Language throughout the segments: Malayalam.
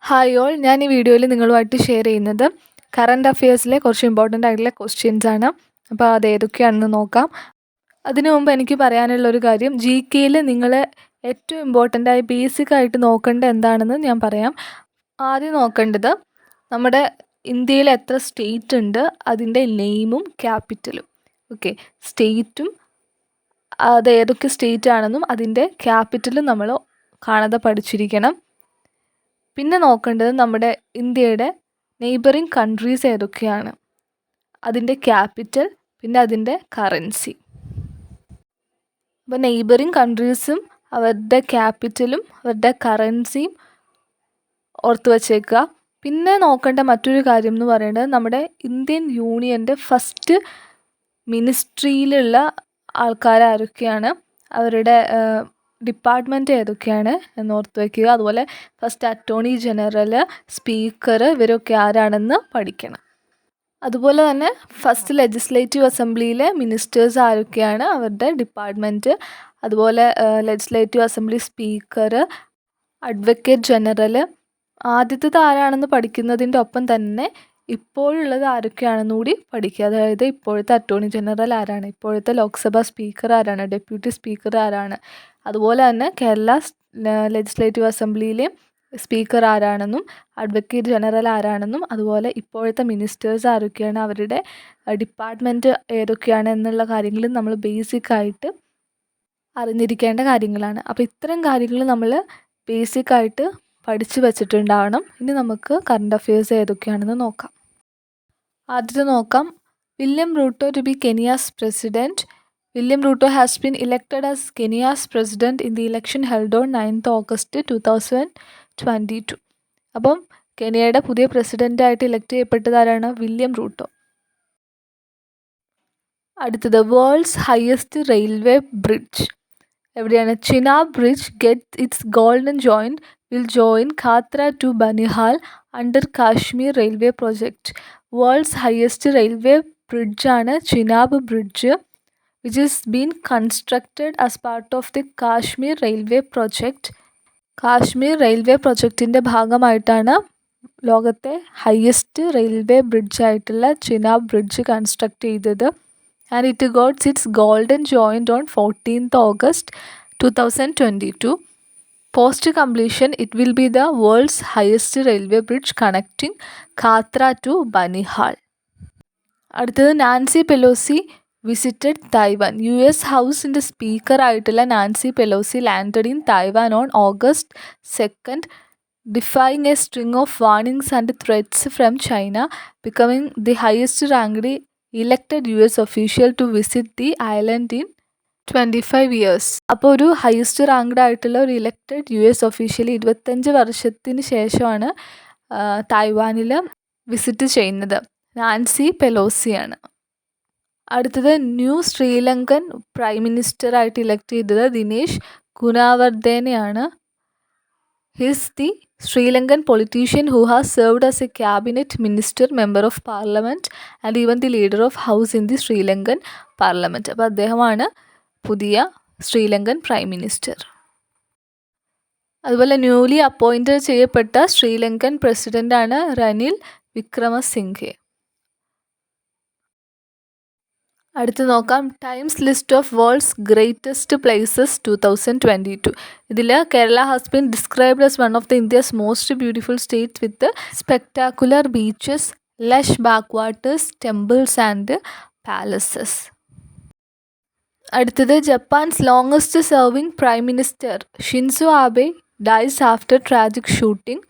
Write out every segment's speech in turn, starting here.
ഹായ് ഓൾ, ഞാൻ ഈ വീഡിയോയിൽ നിങ്ങളുമായിട്ട് ഷെയർ ചെയ്യുന്നത് കറണ്ട് അഫെയേഴ്സിലെ കുറച്ച് ഇമ്പോർട്ടൻ്റ് ആയിട്ടുള്ള ക്വസ്റ്റ്യൻസ് ആണ്. അപ്പോൾ അത് ഏതൊക്കെയാണെന്ന് നോക്കാം. അതിനു മുമ്പ് എനിക്ക് പറയാനുള്ളൊരു കാര്യം, GKയിൽ നിങ്ങൾ ഏറ്റവും ഇമ്പോർട്ടൻ്റ് ആയി ബേസിക് ആയിട്ട് നോക്കേണ്ട എന്താണെന്ന് ഞാൻ പറയാം. ആദ്യം നോക്കേണ്ടത് നമ്മുടെ ഇന്ത്യയിൽ എത്ര സ്റ്റേറ്റ് ഉണ്ട്, അതിൻ്റെ നെയിമും ക്യാപിറ്റലും. ഓക്കെ, സ്റ്റേറ്റും അത് ഏതൊക്കെ സ്റ്റേറ്റ് ആണെന്നും അതിൻ്റെ ക്യാപിറ്റലും നമ്മൾ കാണാതെ പഠിച്ചിരിക്കണം. പിന്നെ നോക്കേണ്ടത് നമ്മുടെ ഇന്ത്യയുടെ നെയ്ബറിങ് കൺട്രീസ് ഏതൊക്കെയാണ്, അതിൻ്റെ ക്യാപിറ്റൽ, പിന്നെ അതിൻ്റെ കറൻസി. അപ്പോൾ നെയ്ബറിങ് കൺട്രീസും അവരുടെ ക്യാപിറ്റലും അവരുടെ കറൻസിയും ഓർത്ത് വച്ചേക്കുക. പിന്നെ നോക്കേണ്ട മറ്റൊരു കാര്യം എന്ന് പറയുന്നത് നമ്മുടെ ഇന്ത്യൻ യൂണിയൻ്റെ ഫസ്റ്റ് മിനിസ്ട്രിയിലുള്ള ആൾക്കാരൊക്കെയാണ്, അവരുടെ ഡിപ്പാർട്ട്മെൻറ്റ് ഏതൊക്കെയാണ് എന്നോർത്ത് വയ്ക്കുക. അതുപോലെ ഫസ്റ്റ് അറ്റോർണി ജനറൽ, സ്പീക്കർ, ഇവരൊക്കെ ആരാണെന്ന് പഠിക്കണം. അതുപോലെ തന്നെ ഫസ്റ്റ് ലെജിസ്ലേറ്റീവ് അസംബ്ലിയിലെ മിനിസ്റ്റേഴ്സ് ആരൊക്കെയാണ്, അവരുടെ ഡിപ്പാർട്ട്മെൻറ്റ്. അതുപോലെ legislative assembly speaker, advocate general, ആദ്യത്തേത് ആരാണെന്ന് പഠിക്കുന്നതിൻ്റെ ഒപ്പം തന്നെ ഇപ്പോഴുള്ളത് ആരൊക്കെയാണെന്ന് കൂടി പഠിക്കുക. അതായത് ഇപ്പോഴത്തെ അറ്റോർണി ജനറൽ ആരാണ്, ഇപ്പോഴത്തെ ലോക്സഭാ സ്പീക്കർ ആരാണ്, ഡെപ്യൂട്ടി സ്പീക്കർ ആരാണ്, അതുപോലെ തന്നെ കേരള ലെജിസ്ലേറ്റീവ് അസംബ്ലിയിലെ സ്പീക്കർ ആരാണെന്നും അഡ്വക്കേറ്റ് ജനറൽ ആരാണെന്നും അതുപോലെ ഇപ്പോഴത്തെ മിനിസ്റ്റേഴ്സ് ആരൊക്കെയാണ്, അവരുടെ ഡിപ്പാർട്ട്മെൻറ്റ് ഏതൊക്കെയാണ് എന്നുള്ള കാര്യങ്ങൾ നമ്മൾ ബേസിക്കായിട്ട് അറിഞ്ഞിരിക്കേണ്ട കാര്യങ്ങളാണ്. അപ്പോൾ ഇത്തരം കാര്യങ്ങൾ നമ്മൾ ബേസിക്കായിട്ട് പഠിച്ചു വച്ചിട്ടുണ്ടാവണം. ഇനി നമുക്ക് കറണ്ട് അഫെയേഴ്സ് ഏതൊക്കെയാണെന്ന് നോക്കാം. ആദ്യത്തെ നോക്കാം, William Ruto to be Kenya's president. William Ruto has been elected as Kenya's president in the election held on 9th August 2022. അപ്പം കെനിയയുടെ പുതിയ പ്രസിഡൻ്റായിട്ട് ഇലക്ട് ചെയ്യപ്പെട്ടത് ആരാണ്? William Ruto. അടുത്തത്, വേൾഡ്സ് ഹയസ്റ്റ് റെയിൽവേ ബ്രിഡ്ജ് എവിടെയാണ്? Chenab bridge get its golden joint will join Katra to Banihal under Kashmir railway project. World's highest railway ബ്രിഡ്ജാണ് Chenab bridge, which is been constructed as part of the Kashmir Railway Project. Kashmir railway പ്രൊജക്റ്റിൻ്റെ ഭാഗമായിട്ടാണ് ലോകത്തെ ഹയസ്റ്റ് റെയിൽവേ ബ്രിഡ്ജായിട്ടുള്ള ചിനാബ് ബ്രിഡ്ജ് കൺസ്ട്രക്ട് ചെയ്തത്. And it gots its golden joint on 14th August 2022. Post completion it will be the world's highest railway bridge connecting Katra to Banihal. അടുത്തത്, Nancy Pelosi visited Taiwan. US ഹൗസിൻ്റെ സ്പീക്കറായിട്ടുള്ള Nancy Pelosi landed in Taiwan on August 2nd, defying a string of warnings and threats from China, becoming the highest ranked elected US official to visit the island in 25 years. അപ്പോൾ ഒരു ഹയസ്റ്റ് റാങ്ക്ഡ് ആയിട്ടുള്ള ഒരു ഇലക്റ്റഡ് US ഒഫീഷ്യൽ 25 വർഷത്തിന് ശേഷമാണ് തായ്വാനിൽ വിസിറ്റ് ചെയ്യുന്നത്. നാൻസി പെലോസിയാണ്. അടുത്തത്, ന്യൂ ശ്രീലങ്കൻ പ്രൈം മിനിസ്റ്ററായിട്ട് ഇലക്ട് ചെയ്തത് ദിനേശ് ഗുണവർദ്ധനെയാണ്. His the Sri Lankan politician who has served as a cabinet minister, member of parliament and even the leader of house in the Sri Lankan parliament. അപ്പോൾ അദ്ദേഹമാണ് പുതിയ ശ്രീലങ്കൻ പ്രൈം മിനിസ്റ്റർ. അതുപോലെ ന്യൂലി അപ്പോയിൻറ്റഡ് ചെയ്യപ്പെട്ട ശ്രീലങ്കൻ പ്രസിഡൻ്റാണ് റനിൽ വിക്രമസിംഘെ. അടുത്ത് നോക്കാം, Times list of world's greatest places 2022. ഇതിൽ Kerala has been described as one of the India's most beautiful state with spectacular beaches, lush backwaters, temples and palaces. അടുത്തത്, Japan's longest serving prime minister Shinzo Abe dies after tragic shooting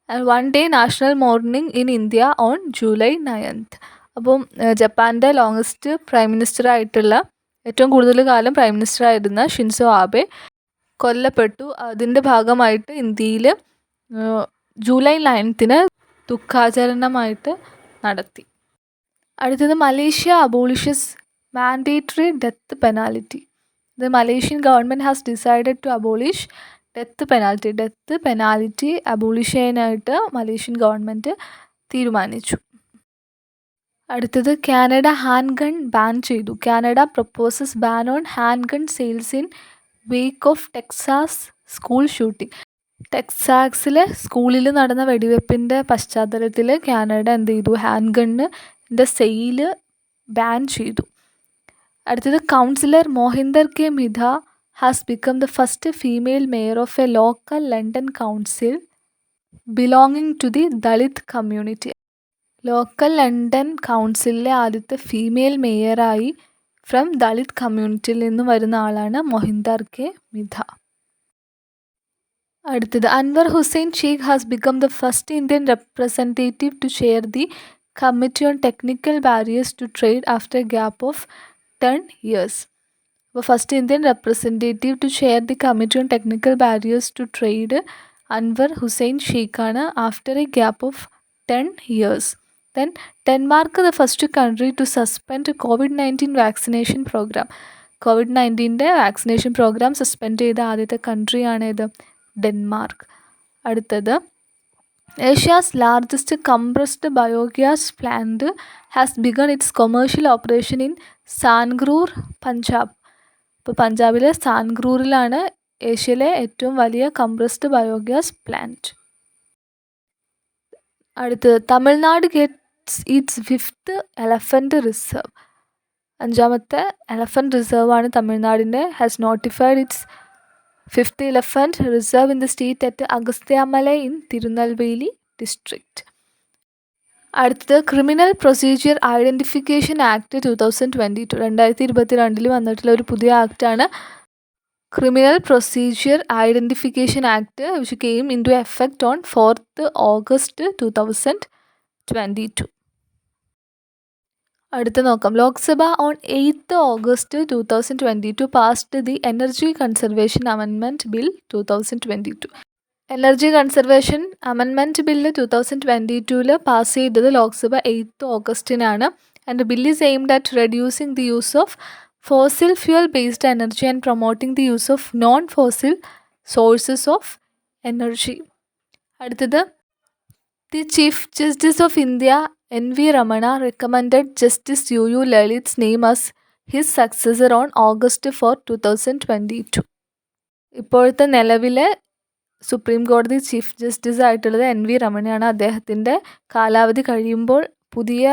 and 1 day national mourning in India on July 9th. അപ്പം ജപ്പാൻ്റെ ലോങ്ങസ്റ്റ് പ്രൈം മിനിസ്റ്ററായിട്ടുള്ള, ഏറ്റവും കൂടുതൽ കാലം പ്രൈം മിനിസ്റ്ററായിരുന്ന ഷിൻസോ ആബെ കൊല്ലപ്പെട്ടു. അതിൻ്റെ ഭാഗമായിട്ട് ഇന്ത്യയിൽ July 9th ദുഃഖാചരണമായിട്ട് നടത്തി. അടുത്തത്, Malaysia abolishes mandatory death penalty. The Malaysian government has decided to abolish death penalty abolish ചെയ്യാനായിട്ട് മലേഷ്യൻ ഗവൺമെൻറ് തീരുമാനിച്ചു. അടുത്തത്, കാനഡ ഹാൻഡ് ഗൺ ബാൻ ചെയ്തു. Canada proposes ban on handgun sales in wake of Texas school shooting. ടെക്സാസിലെ സ്കൂളിൽ നടന്ന വെടിവെപ്പിൻ്റെ പശ്ചാത്തലത്തിൽ കാനഡ എന്ത് ചെയ്തു, ഹാൻഡ് ഗണ്ണിൻ്റെ സെയില് ബാൻ ചെയ്തു. അടുത്തത് councillor Mohinder K Midha has become the first female mayor of a local London council belonging to the Dalit community. Local London കൗൺസിലിലെ ആദ്യത്തെ ഫീമെയിൽ മേയറായി ഫ്രം ദളിത് കമ്മ്യൂണിറ്റിയിൽ നിന്ന് വരുന്ന ആളാണ് മോഹിന്ദർ കെ മിധ. അടുത്തത് Anwar Hussain Sheikh has become the first Indian representative to chair the committee on technical barriers to trade after a gap of 10 years. അപ്പോൾ first Indian representative to chair the committee on technical barriers to trade Anwar Hussain ഷെയ്ഖാണ് after a gap of 10 years. Then Denmark the first country to suspend COVID-19 vaccination program. COVID-19 vaccination program suspend ചെയ്ത ആദ്യത്തെ കൺട്രിയാണേത്, ഡെൻമാർക്ക്. അടുത്തത് Asia's largest compressed biogas plant has begun its commercial operation in Sangrur, Punjab. ഇപ്പോൾ പഞ്ചാബിലെ സാൻഗ്രൂറിലാണ് ഏഷ്യയിലെ ഏറ്റവും വലിയ കംപ്രസ്ഡ് ബയോഗ്യാസ് പ്ലാന്റ്. അടുത്തത് Tamil Nadu gets its 5th elephant reserve. 5ാമത്തെ എലഫൻറ്റ് റിസർവാണ് തമിഴ്നാടിൻ്റെ. Has notified its 5th elephant reserve in the state at Agasthyamalai in Tirunelveli district. അടുത്തത് ക്രിമിനൽ പ്രൊസീജിയർ ഐഡൻറ്റിഫിക്കേഷൻ ആക്ട് 2022. 2022 വന്നിട്ടുള്ള ഒരു പുതിയ ആക്റ്റാണ് criminal procedure identification act which came into effect on 4th August 2022. അടുത്ത നോക്കാം. Lok Sabha on 8th August 2022 passed the energy conservation amendment bill 2022. Energy conservation amendment bill 2022 pass ചെയ്തത് ലോക്സഭ 8th Augustനാണ്. And bill is aimed at reducing the use of fossil fuel based energy and promoting the use of non fossil sources of energy. അടുത്തത് the chief justice of India N.V. Ramana recommended Justice U.U. Lalit's name as his successor on August 4, 2022. ഇപ്പോഴത്തെ നിലവിലെ സുപ്രീം കോടതി ചീഫ് ജസ്റ്റിസ് ആയിട്ടുള്ളത് N.V. രമണയാണ്. അദ്ദേഹത്തിൻ്റെ കാലാവധി കഴിയുമ്പോൾ പുതിയ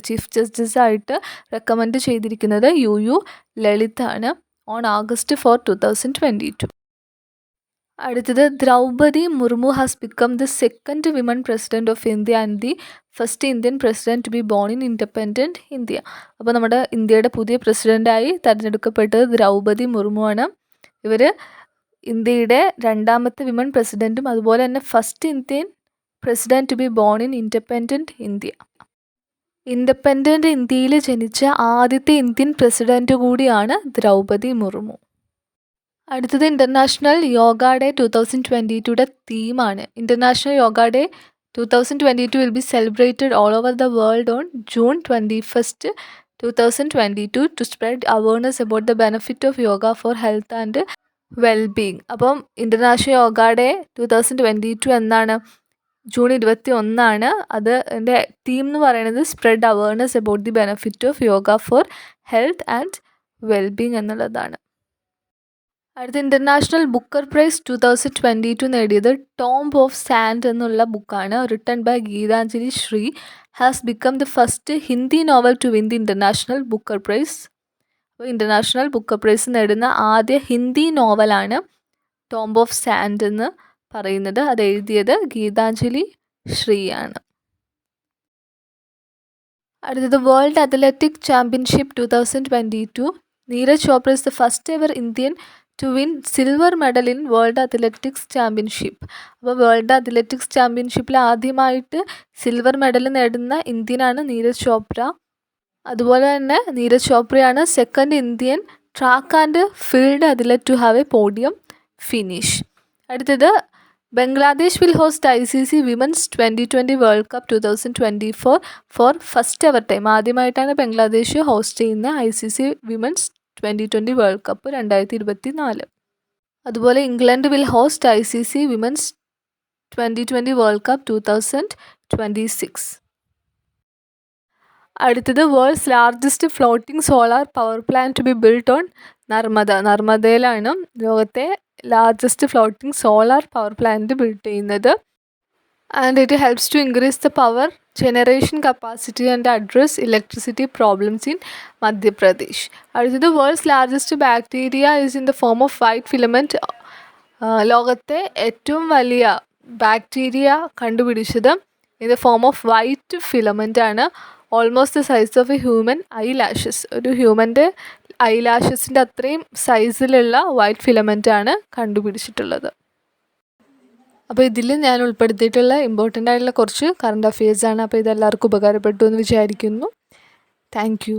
ചീഫ് ജസ്റ്റിസായിട്ട് റെക്കമെൻഡ് ചെയ്തിരിക്കുന്നത് U.U. ലളിതാണ് ഓൺ August 4, 2022. അടുത്തത് Draupadi Murmu has become the second women president of India and the first Indian president to be born in independent India. അപ്പോൾ നമ്മുടെ ഇന്ത്യയുടെ പുതിയ പ്രസിഡൻ്റായി തിരഞ്ഞെടുക്കപ്പെട്ടത് ദ്രൗപദി മുർമു ആണ്. ഇവർ ഇന്ത്യയുടെ 2ാമത്തെ വിമൻ പ്രസിഡൻറ്റും അതുപോലെ തന്നെ first Indian president to be born in independent India. Independent ഇന്ത്യയിൽ ജനിച്ച ആദ്യത്തെ ഇന്ത്യൻ പ്രസിഡൻറ്റ് കൂടിയാണ് ദ്രൗപദി മുർമു. അടുത്തത് ഇൻ്റർനാഷണൽ യോഗ ഡേ 2022 തീമാണ്. International yoga day 2022 will be celebrated all over the world on June 21, 2022 to spread awareness about the benefit of yoga for health and wellbeing. അപ്പം ഇൻ്റർനാഷണൽ യോഗ ഡേ 2022 എന്നാണ്, June 21. അത് എൻ്റെ തീം എന്ന് പറയുന്നത് spread awareness about the benefit of yoga for health and wellbeing എന്നുള്ളതാണ്. അടുത്ത ഇൻ്റർനാഷണൽ ബുക്കർ പ്രൈസ് 2022 നേടിയത് ടോംബ് ഓഫ് സാൻഡ് എന്നുള്ള ബുക്കാണ്. Written by Geetanjali Shree. Has become the first Hindi novel to win the international Booker prize. അപ്പോൾ ഇൻ്റർനാഷണൽ ബുക്കർ പ്രൈസ് നേടുന്ന ആദ്യ ഹിന്ദി നോവലാണ് ടോംബ് ഓഫ് സാൻഡ് എന്ന് പറയുന്നത്. അത് എഴുതിയത് ഗീതാഞ്ജലി ശ്രീയാണ്. അടുത്തത് world athletic championship 2022. Neeraj Chopra is the first ever Indian to win silver medal in world athletics championship. അപ്പോൾ വേൾഡ് അത്ലറ്റിക്സ് ചാമ്പ്യൻഷിപ്പിൽ ആദ്യമായിട്ട് സിൽവർ മെഡൽ നേടുന്ന ഇന്ത്യനാണ് നീരജ് ചോപ്ര. അതുപോലെ തന്നെ നീരജ് ചോപ്രയാണ് second Indian track and field athlete to have a podium finish. അടുത്തത് Bangladesh will host ICC women's 2020 world cup 2024 for first ever time. ആദ്യമായിട്ടാണ് ബംഗ്ലാദേശ് ഹോസ്റ്റ് ചെയ്യുന്ന ICC വിമൻസ് 2020 വേൾഡ് കപ്പ് 2024. അതുപോലെ England will host ICC women's 2020 world cup 2026. അടുത്തത് world's largest floating solar power plant to be built on Narmada. നർമ്മദയിലാണ് ലോകത്തെ largest floating solar power plant build ചെയ്യുന്നത്. And it helps to increase the power generation capacity and address electricity problems in Madhya Pradesh. അടുത്തത് world's largest bacteria is in the form of white filament. ലോകത്തെ ഏറ്റവും വലിയ ബാക്ടീരിയ കണ്ടുപിടിച്ചത് in the form of white filament ആണ്. Almost the size of a human eyelashes. ഒരു ഹ്യൂമൻ്റെ ഐ ലാഷസിൻ്റെ അത്രയും സൈസിലുള്ള വൈറ്റ് ഫിലമെൻ്റ് ആണ് കണ്ടുപിടിച്ചിട്ടുള്ളത്. അപ്പോൾ ഇതിൽ ഞാൻ ഉൾപ്പെടുത്തിയിട്ടുള്ള ഇമ്പോർട്ടൻ്റ് ആയിട്ടുള്ള കുറച്ച് കറണ്ട് അഫെയർസാണ്. അപ്പോൾ ഇതെല്ലാവർക്കും ഉപകാരപ്പെട്ടു എന്ന് വിചാരിക്കുന്നു. Thank you.